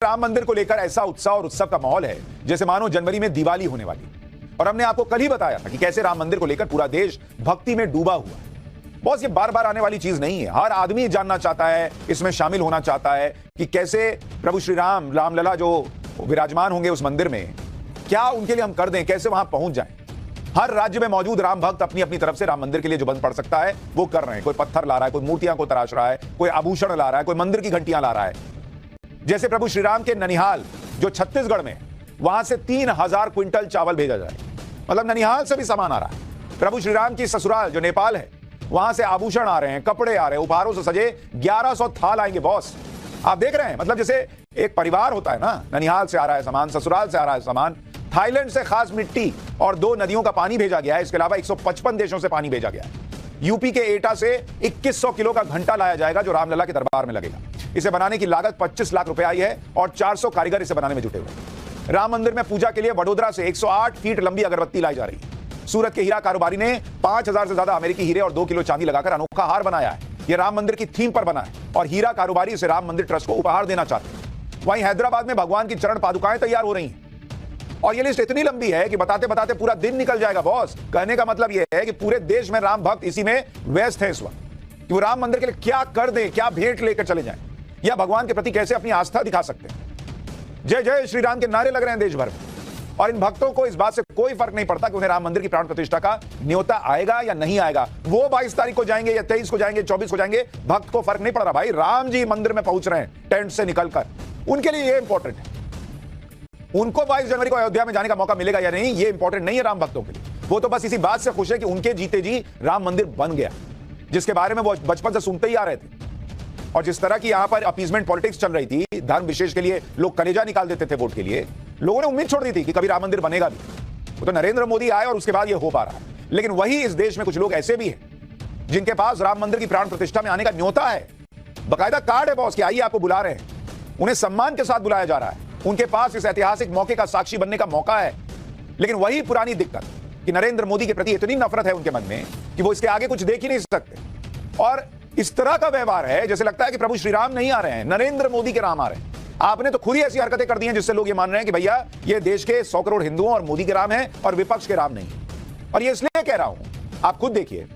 राम मंदिर को लेकर ऐसा उत्साह और उत्सव का माहौल है जैसे मानो जनवरी में दिवाली होने वाली। और हमने आपको कल ही बताया था कि कैसे राम मंदिर को लेकर पूरा देश भक्ति में डूबा हुआ है। बॉस, ये बार बार आने वाली चीज नहीं है। हर आदमी जानना चाहता है, इसमें शामिल होना चाहता है कि कैसे प्रभु श्री राम रामलला जो विराजमान होंगे उस मंदिर में, क्या उनके लिए हम कर दें, कैसे वहां पहुंच जाएं। हर राज्य में मौजूद राम भक्त अपनी अपनी तरफ से राम मंदिर के लिए जो बंद पड़ सकता है वो कर रहे हैं। कोई पत्थर ला रहा है, कोई मूर्तियां को तराश रहा है, कोई आभूषण ला रहा है, कोई मंदिर की घंटियां ला रहा है। जैसे प्रभु श्री राम के ननिहाल जो छत्तीसगढ़ में, वहां से 3000 क्विंटल चावल भेजा जाए, मतलब ननिहाल से भी सामान आ रहा है। प्रभु श्री राम की ससुराल जो नेपाल है, वहां से आभूषण आ रहे हैं, कपड़े आ रहे हैं, उपहारों से सजे 1100 थाल आएंगे। बॉस, आप देख रहे हैं, मतलब जैसे एक परिवार होता है ना, ननिहाल से आ रहा है सामान, ससुराल से आ रहा है सामान, थाईलैंड से खास मिट्टी और 2 नदियों का पानी भेजा गया है। इसके अलावा 155 देशों से पानी भेजा गया है। यूपी के एटा से 2100 किलो का घंटा लाया जाएगा जो रामलला के दरबार में लगेगा। इसे बनाने की लागत 25 लाख रुपए आई है और 400 कारीगर इसे बनाने में जुटे हुए हैं। राम मंदिर में पूजा के लिए वडोदरा से 108 फीट लंबी अगरबत्ती लाई जा रही है। सूरत के हीरा कारोबारी ने 5000 से ज्यादा अमेरिकी हीरे और 2 किलो चांदी लगाकर अनोखा हार बनाया है। यह राम मंदिर की थीम पर बना है और हीरा कारोबारी इसे राम मंदिर ट्रस्ट को उपहार देना चाहते हैं। वहीं हैदराबाद में भगवान की चरण पादुकाएं तैयार हो रही हैं और यह लिस्ट इतनी लंबी है कि बताते बताते पूरा दिन निकल जाएगा। बॉस, कहने का मतलब यह है कि पूरे देश में राम भक्त इसी में व्यस्त है इस वक्त कि वो राम मंदिर के लिए क्या कर दें, क्या भेंट लेकर चले जाएं, या भगवान के प्रति कैसे अपनी आस्था दिखा सकते हैं। जय जय श्री राम के नारे लग रहे हैं देश भर में और इन भक्तों को इस बात से कोई फर्क नहीं पड़ता कि उन्हें राम मंदिर की प्राण प्रतिष्ठा का न्योता आएगा या नहीं आएगा। वो 22 तारीख को जाएंगे या 23 को जाएंगे, 24 को जाएंगे, भक्त को फर्क नहीं पड़ रहा। भाई, राम जी मंदिर में पहुंच रहे हैं टेंट से निकलकर, उनके लिए ये इंपॉर्टेंट है। उनको 22 जनवरी को अयोध्या में जाने का मौका मिलेगा या नहीं, ये इंपॉर्टेंट नहीं है राम भक्तों के लिए। वो तो बस इसी बात से खुश है कि उनके जीते जी राम मंदिर बन गया, जिसके बारे में वो बचपन से सुनते ही आ रहे थे। और जिस तरह की यहां पर अपीजमेंट पॉलिटिक्स चल रही थी, धर्म विशेष के लिए लोग कलेजा निकाल देते थे वोट के लिए, लोगों ने उम्मीद छोड़ दी थी कि कभी राम मंदिर बनेगा भी। वो तो नरेंद्र मोदी आए और उसके बाद ये हो पा रहा है। लेकिन वही इस देश में कुछ लोग ऐसे भी हैं जिनके पास राम मंदिर की प्राण प्रतिष्ठा में आने का न्योता है, बाकायदा कार्ड है बॉस कि आइए आपको बुला रहे हैं। उन्हें सम्मान के साथ बुलाया जा रहा है, उनके पास इस ऐतिहासिक मौके का साक्षी बनने का मौका है। लेकिन वही पुरानी दिक्कत कि नरेंद्र मोदी के प्रति इतनी नफरत है उनके मन में कि वो इसके आगे कुछ देख ही नहीं सकते। और इस तरह का व्यवहार है जैसे लगता है कि प्रभु श्री राम नहीं आ रहे हैं, नरेंद्र मोदी के राम आ रहे हैं। आपने तो खुद ही ऐसी हरकतें कर दी हैं जिससे लोग ये मान रहे हैं कि भैया ये देश के 100 करोड़ हिंदुओं और मोदी के राम है और विपक्ष के राम नहीं। और ये इसलिए कह रहा हूं, आप खुद देखिए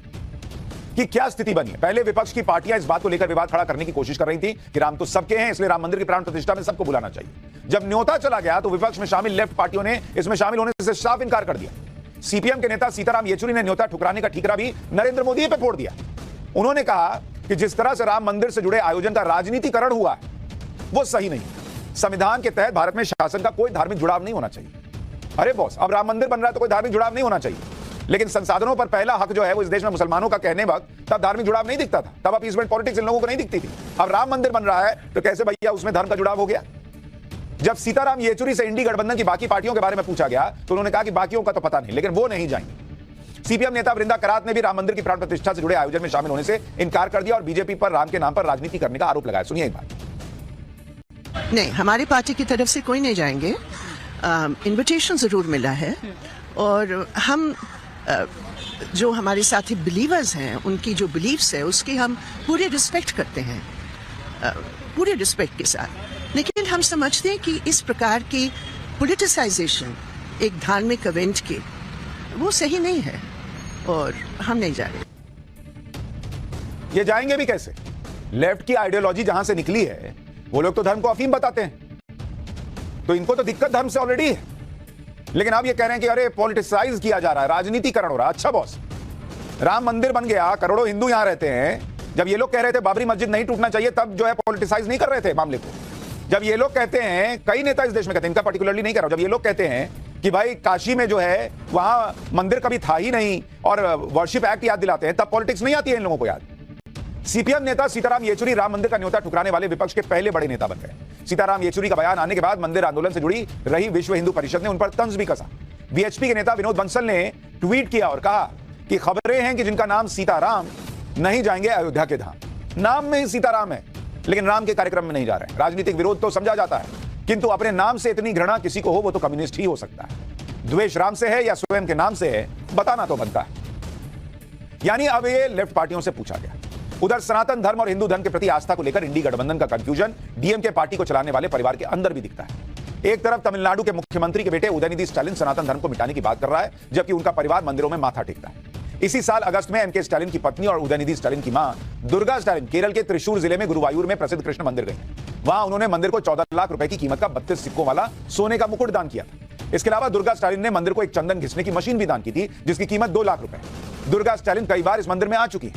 कि क्या स्थिति बनी है। पहले विपक्ष की पार्टियां इस बात को लेकर विवाद खड़ा करने की कोशिश कर रही थी कि राम तो सबके हैं, इसलिए राम मंदिर की प्राण प्रतिष्ठा में सबको बुलाना चाहिए। जब न्योता चला गया तो विपक्ष में शामिल लेफ्ट पार्टियों ने इसमें शामिल होने से साफ इनकार कर दिया। सीपीएम के नेता सीताराम येचुरी ने न्योता ठुकराने का ठीकरा भी नरेंद्र मोदी पे फोड़ दिया। उन्होंने कहा कि जिस तरह से राम मंदिर से जुड़े आयोजन का राजनीतिकरण हुआ है वो सही नहीं। संविधान के तहत भारत में शासन का कोई धार्मिक जुड़ाव नहीं होना चाहिए। अरे बॉस, अब राम मंदिर बन रहा है तो कोई धार्मिक जुड़ाव नहीं होना चाहिए, लेकिन संसाधनों पर पहला हक जो है वो इस देश में मुसलमानों का कहने वक्त तब धार्मिक जुड़ाव नहीं दिखता था, तब अपीजमेंट पॉलिटिक्स इन लोगों को नहीं दिखती थी। अब राम मंदिर बन रहा है तो कैसे भैया उसमें धर्म का जुड़ाव हो गया। जब सीताराम येचुरी से इंडी गठबंधन की बाकी पार्टियों के बारे में पूछा गया तो उन्होंने कहा कि बाकियों का तो पता नहीं, लेकिन वो नहीं जाएंगे। सीपीएम नेता वृंदा करात ने भी राम मंदिर की प्राण प्रतिष्ठा से जुड़े आयोजन में शामिल होने से इनकार कर दिया और बीजेपी पर राम के नाम पर राजनीति करने का आरोप लगाया। सुनिए एक बात। नहीं, हमारी पार्टी की तरफ से कोई नहीं जाएंगे। इनविटेशन जरूर मिला है और हम जो हमारे साथी बिलीवर्स हैं उनकी जो बिलीव्स है उसकी हम पूरी रिस्पेक्ट करते हैं, पूरे रिस्पेक्ट के साथ। लेकिन हम समझते हैं कि इस प्रकार की पॉलिटिसाइजेशन एक धार्मिक इवेंट की वो सही नहीं है और हम नहीं जा रहे। ये जाएंगे भी कैसे? लेफ्ट की आइडियोलॉजी जहां से निकली है वो लोग तो धर्म को अफीम बताते हैं, तो इनको तो दिक्कत धर्म से ऑलरेडी है। लेकिन अब ये कह रहे हैं कि अरे पॉलिटिसाइज किया जा रहा है, राजनीतिकरण हो रहा है। अच्छा बॉस, राम मंदिर बन गया, करोड़ों हिंदू यहां रहते हैं। जब ये लोग कह रहे थे बाबरी मस्जिद नहीं टूटना चाहिए, तब जो है पॉलिटिसाइज नहीं कर रहे थे मामले को। जब ये लोग कहते हैं, कई नेता इस देश में कहते हैं, इनका पर्टिकुलरली नहीं कर रहा हूं, जब ये लोग कहते हैं कि भाई काशी में जो है वहां मंदिर कभी था ही नहीं और वर्शिप एक्ट याद दिलाते हैं, तब पॉलिटिक्स नहीं आती है इन लोगों को याद। सीपीएम नेता सीताराम येचुरी राम मंदिर का न्योता ठुकराने वाले विपक्ष के पहले बड़े नेता बन गए। सीताराम येचुरी का बयान आने के बाद मंदिर आंदोलन से जुड़ी रही विश्व हिंदू परिषद ने उन पर तंज भी कसा। बीएचपी के नेता विनोद बंसल ने ट्वीट किया और कहा कि खबरें हैं कि जिनका नाम सीताराम नहीं जाएंगे अयोध्या के धाम। नाम में ही सीताराम है लेकिन राम के कार्यक्रम में नहीं जा रहे हैं। राजनीतिक विरोध तो समझा जाता है, किंतु अपने नाम से इतनी घृणा किसी को हो वो तो कम्युनिस्ट ही हो सकता है। द्वेष राम से है या स्वयं के नाम से है, बताना तो बनता है। यानी अब ये लेफ्ट पार्टियों से पूछा गया, उधर सनातन धर्म और हिंदू धर्म के प्रति आस्था को लेकर इंडी गठबंधन का कंफ्यूजन डीएमके पार्टी को चलाने वाले परिवार के अंदर भी दिखता है। एक तरफ तमिलनाडु के मुख्यमंत्री के बेटे उदयनिधि स्टालिन सनातन धर्म को मिटाने की बात कर रहा है, जबकि उनका परिवार मंदिरों में माथा टेकता है। इसी साल अगस्त में एमके स्टालिन की पत्नी और उदयनिधि स्टालिन की मां दुर्गा स्टालिन केरल के त्रिशूर जिले में गुरुवायूर में प्रसिद्ध कृष्ण मंदिर गई। वहां उन्होंने मंदिर को 14 लाख रुपए की कीमत का 32 सिक्कों वाला सोने का मुकुट दान किया था। इसके अलावा दुर्गा स्टालिन ने मंदिर को एक चंदन घिसने की मशीन भी दान की थी, जिसकी कीमत 2 लाख रुपए। दुर्गा स्टालिन कई बार इस मंदिर में आ चुकी है,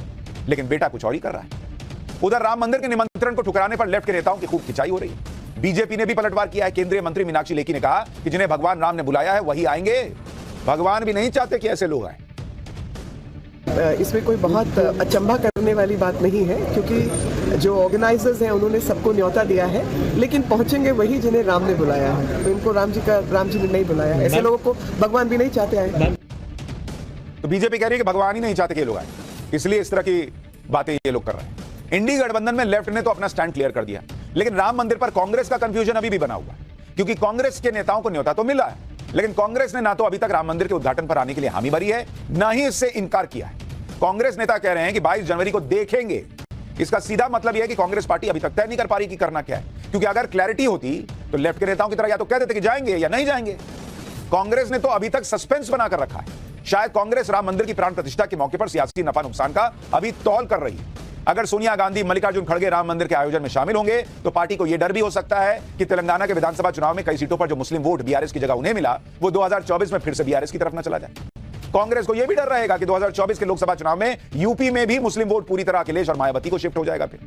लेकिन बेटा कुछ और ही कर रहा है। उधर राम मंदिर के निमंत्रण को ठुकराने पर लेफ्ट के नेताओं की खूब खिंचाई हो रही है। बीजेपी ने भी पलटवार किया है। केंद्रीय मंत्री मीनाक्षी लेखी ने कहा कि जिन्हें भगवान राम ने बुलाया है वही आएंगे, भगवान भी नहीं चाहते कि ऐसे लोग आए। इसमें कोई बहुत अचंभा करने वाली बात नहीं है, क्योंकि जो ऑर्गेनाइजर्स हैं उन्होंने सबको न्योता दिया है, लेकिन पहुंचेंगे वही जिन्हें राम ने बुलाया है। तो इनको राम जी ने नहीं बुलाया, ऐसे लोगों को भगवान भी नहीं चाहते आए। तो बीजेपी कह रही है कि भगवान ही नहीं चाहते कि ये लोग आए, इसलिए इस तरह की बातें ये लोग कर रहे हैं। इंडी गठबंधन में लेफ्ट ने तो अपना स्टैंड क्लियर कर दिया, लेकिन राम मंदिर पर कांग्रेस का कंफ्यूजन अभी भी बना हुआ है, क्योंकि कांग्रेस के नेताओं को न्योता तो मिला है, लेकिन कांग्रेस ने ना तो अभी तक राम मंदिर के उद्घाटन पर आने के लिए हामी भरी है, ना ही इससे इनकार किया है। कांग्रेस नेता कह रहे हैं कि 22 जनवरी को देखेंगे। इसका सीधा मतलब यह है कि कांग्रेस पार्टी अभी तक तय नहीं कर पा रही कि करना क्या है, क्योंकि अगर क्लैरिटी होती तो लेफ्ट के नेताओं की तरह या तो कह देते कि जाएंगे या नहीं जाएंगे। कांग्रेस ने तो अभी तक सस्पेंस बनाकर रखा है। शायद कांग्रेस राम मंदिर की प्राण प्रतिष्ठा के मौके पर सियासी नफा नुकसान का अभी तौल कर रही है। अगर सोनिया गांधी, मल्लिकार्जुन खड़गे राम मंदिर के आयोजन में शामिल होंगे तो पार्टी को यह डर भी हो सकता है कि तेलंगाना के विधानसभा चुनाव में कई सीटों पर जो मुस्लिम वोट बीआरएस की जगह उन्हें मिला, वो 2024 में फिर से बीआरएस की तरफ न चला जाए। कांग्रेस को यह भी डर रहेगा कि 2024 के लोकसभा चुनाव में यूपी में भी मुस्लिम वोट पूरी तरह अखिलेश और मायावती को शिफ्ट हो जाएगा। फिर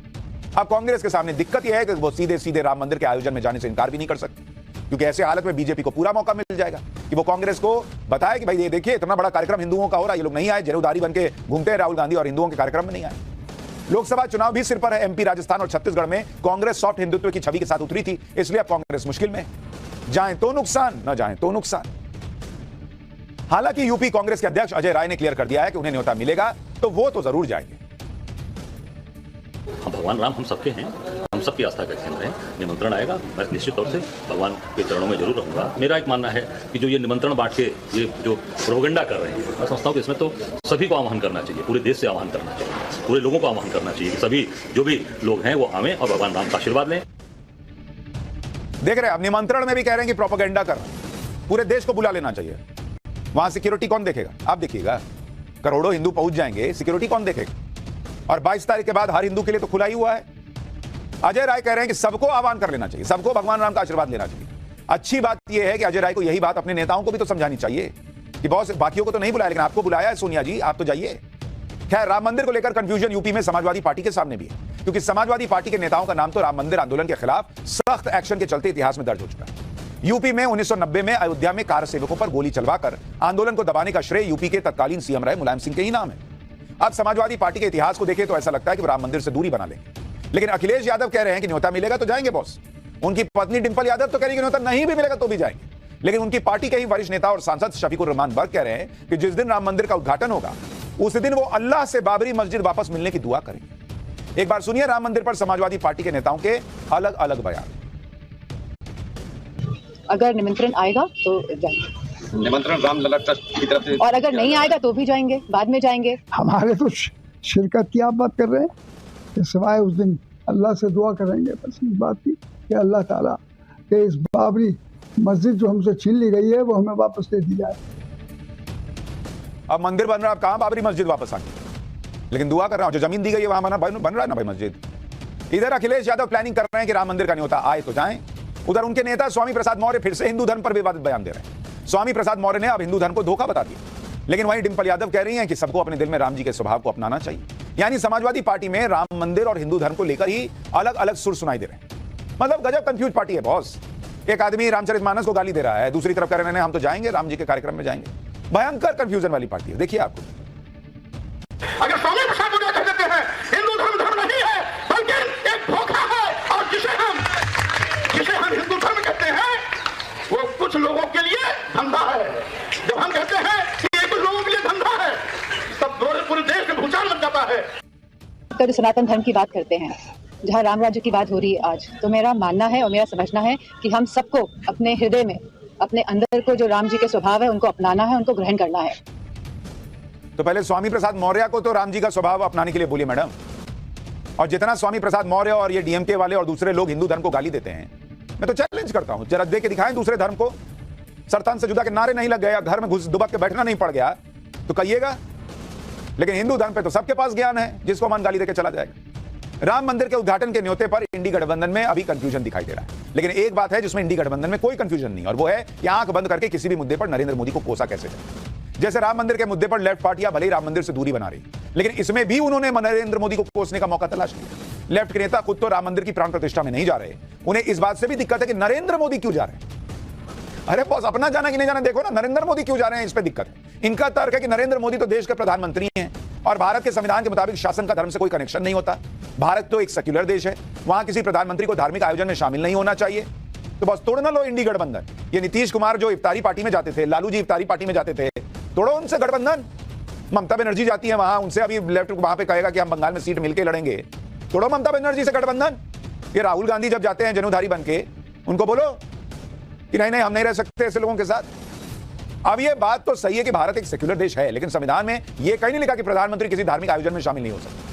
अब कांग्रेस के सामने दिक्कत यह है कि वो सीधे सीधे राम मंदिर के आयोजन में जाने से इनकार भी नहीं कर सकती, क्योंकि ऐसे हालत में बीजेपी को पूरा मौका मिल जाएगा कि वो कांग्रेस को बताए कि भाई ये देखिए इतना बड़ा कार्यक्रम हिंदुओं का हो रहा है, ये लोग नहीं आए, जरूदारी बन के घूमते हैं राहुल गांधी और हिंदुओं के कार्यक्रम में नहीं आए। लोकसभा चुनाव भी सिर पर है। एमपी, राजस्थान और छत्तीसगढ़ में कांग्रेस सॉफ्ट हिंदुत्व की छवि के साथ उतरी थी, इसलिए अब कांग्रेस मुश्किल में जाए तो नुकसान, न जाए तो नुकसान। हालांकि यूपी कांग्रेस के अध्यक्ष अजय राय ने क्लियर कर दिया है कि उन्हें न्योता मिलेगा तो वो तो जरूर जाएंगे। भगवान राम हम सबके हैं, हम सबकी आस्था का केंद्र है। निमंत्रण आएगा, मैं निश्चित तौर से भगवान के चरणों में जरूर रहूंगा। मेरा एक मानना है कि जो ये निमंत्रण बांट के ये जो प्रोपेगेंडा कर रहे हैं, मैं समझता हूँ कि इसमें तो सभी को आह्वान करना चाहिए, पूरे देश से आह्वान करना चाहिए, पूरे लोगों को आह्वान करना चाहिए, सभी जो भी लोग हैं वो आवें और भगवान राम का आशीर्वाद लें। देख रहे हैं, अब निमंत्रण में भी कह रहे हैं कि प्रोपेगेंडा कर, पूरे देश को बुला लेना चाहिए। वहां सिक्योरिटी कौन देखेगा? आप देखिएगा, करोड़ों हिंदू पहुंच जाएंगे, सिक्योरिटी कौन देखेगा? और 22 तारीख के बाद हर हिंदू के लिए तो खुला ही हुआ है। अजय राय कह रहे हैं कि सबको आह्वान कर लेना चाहिए, सबको भगवान राम का आशीर्वाद लेना चाहिए। अच्छी बात यह है कि अजय राय को यही बात अपने नेताओं को भी तो समझानी चाहिए कि बॉस बाकियों को तो नहीं बुलाया, लेकिन आपको बुलाया है सोनिया जी, आप तो जाइए। खैर, राम मंदिर को लेकर कंफ्यूजन यूपी में समाजवादी पार्टी के सामने भी है, क्योंकि समाजवादी पार्टी के नेताओं का नाम तो राम मंदिर आंदोलन के खिलाफ सख्त एक्शन के चलते इतिहास में दर्ज हो चुका है। यूपी में 1990 में अयोध्या में कार सेवकों पर गोली चलवाकर आंदोलन को दबाने का श्रेय यूपी के तत्कालीन सीएम रहे मुलायम सिंह के ही नाम है। अब समाजवादी पार्टी के इतिहास को देखें तो ऐसा लगता है कि वो राम मंदिर से दूरी बना लेंगे, लेकिन अखिलेश यादव कह रहे हैं कि न्योता मिलेगा तो जाएंगे बॉस। उनकी पत्नी डिंपल यादव तो कह रही है कि न्योता नहीं भी मिलेगा तो भी जाएंगे, लेकिन उनकी पार्टी के ही वरिष्ठ नेता और सांसद शफीकुर रहमान बर्क कह रहे हैं कि जिस दिन राम मंदिर का उद्घाटन होगा उस दिन वो अल्लाह से बाबरी मस्जिद वापस मिलने की दुआ करेंगे। एक बार सुनिए राम मंदिर पर समाजवादी पार्टी के नेताओं के अलग अलग बयान। अगर निमंत्रण आएगा तो जाएंगे, निमंत्रण रामलला ट्रस्ट की तरफ से, और अगर नहीं आएगा तो भी जाएंगे, बाद में जाएंगे। हमारे तो शिरकत की आप बात कर रहे हैं, कि सिवाय उस दिन अल्लाह से दुआ करेंगे बस इस बात की कि अल्लाह ताला के इस बाबरी मस्जिद जो हमसे छीन ली गई है वो हमें वापस दे दी जाए। अब मंदिर बन रहा है, अब कहां बाबरी मस्जिद वापस आएंगे, लेकिन दुआ कर रहा हूं जो जमीन दी गई है वहां बन रहा है ना भाई मस्जिद। इधर अखिलेश यादव प्लानिंग कर रहे हैं कि राम मंदिर का न्योता आए तो जाएं। उधर उनके नेता स्वामी प्रसाद मौर्य फिर से हिंदू धर्म पर विवादित बयान दे रहे हैं। स्वामी प्रसाद मौर्य ने अब हिंदू धर्म को धोखा बता दिया, लेकिन वहीं डिंपल यादव कह रही हैं कि सबको अपने दिल में राम जी के स्वभाव को अपनाना चाहिए। यानी समाजवादी पार्टी में राम मंदिर और हिंदू धर्म को लेकर ही अलग अलग सुर सुनाई दे रहे हैं। मतलब गजब कंफ्यूज पार्टी है बॉस। एक आदमी रामचरितमानस को गाली दे रहा है, दूसरी तरफ कह रहे हैं हम तो जाएंगे राम जी के कार्यक्रम में जाएंगे। भयंकर कंफ्यूजन वाली पार्टी है। देखिए आपको, अगर स्वामी प्रसाद मौर्य कह देते हैं हिंदू धर्म नहीं है बल्कि एक धोखा है, और जिसे हम हिंदू धर्म कहते हैं वो कुछ लोगों के लिए धंधा है। जब हम कहते हैं कि ये कुछ लोगों के लिए धंधा है तब पूरे देश में भूचाल लग जाता है। तो सनातन धर्म की बात करते हैं, जहाँ राम राज्य की बात हो रही है आज, तो मेरा मानना है और मेरा समझना है कि हम सबको अपने हृदय में, अपने अंदर को जो राम जी के स्वभाव है उनको अपनाना है, उनको ग्रहण करना है। तो पहले स्वामी प्रसाद मौर्य को तो राम जी का स्वभाव अपनाने के लिए बोलिए मैडम, और जितना स्वामी प्रसाद मौर्य और ये डीएमके वाले और दूसरे लोग हिंदू धर्म को गाली देते हैं, मैं तो चैलेंज करता हूं, जरा दे के दिखाएं दूसरे धर्म को। सरतान से जुदा के नारे नहीं लग गया, घर में घुस दुबक के बैठना नहीं पड़ गया तो कहिएगा। लेकिन हिंदू धर्म पे तो सबके पास ज्ञान है, जिसको मन गाली देके चला जाएगा। राम मंदिर के उद्घाटन के न्योते पर इंडी गठबंधन में अभी कंफ्यूजन दिखाई दे रहा है, लेकिन एक बात है जिसमें इंडी गठबंधन में कोई कंफ्यूजन नहीं, और वो है कि आंख बंद करके किसी भी मुद्दे पर नरेंद्र मोदी को कोसा कैसे जाए। जैसे राम मंदिर के मुद्दे पर लेफ्ट पार्टियां भले ही राम मंदिर से दूरी बना रही, लेकिन इसमें भी उन्होंने नरेंद्र मोदी को कोसने का मौका तलाश लिया। लेफ्ट के नेता खुद तो राम मंदिर की प्राण प्रतिष्ठा में नहीं जा रहे, उन्हें इस बात से भी दिक्कत है कि नरेंद्र मोदी क्यों जा रहे हैं। अरे बॉस, अपना जाना कि नहीं जाना देखो ना, नरेंद्र मोदी क्यों जा रहे हैं इस पे दिक्कत है। इनका तर्क है कि नरेंद्र मोदी तो देश के प्रधानमंत्री हैं और भारत के संविधान के मुताबिक शासन का धर्म से कोई कनेक्शन नहीं होता। भारत तो एक सेक्युलर देश है, वहां किसी प्रधानमंत्री को धार्मिक आयोजन में शामिल नहीं होना चाहिए। तो बस तोड़ ना लो इंडी गठबंधन। ये नीतीश कुमार जो इफ्तारी पार्टी में जाते थे, लालू जी इफ्तारी पार्टी में जाते थे, तोड़ो उनसे गठबंधन। ममता बनर्जी जाती है वहां, उनसे अभी लेफ्ट वहां पे कहेगा कि हम बंगाल में सीट मिलकर लड़ेंगे, तोड़ो ममता बनर्जी से गठबंधन। ये राहुल गांधी जब जाते हैं जनुधारी बन के, उनको बोलो कि नहीं नहीं हम नहीं रह सकते ऐसे लोगों के साथ। अब ये बात तो सही है कि भारत एक सेक्युलर देश है, लेकिन संविधान में यह कहीं नहीं लिखा कि प्रधानमंत्री किसी धार्मिक आयोजन में शामिल नहीं हो सकता।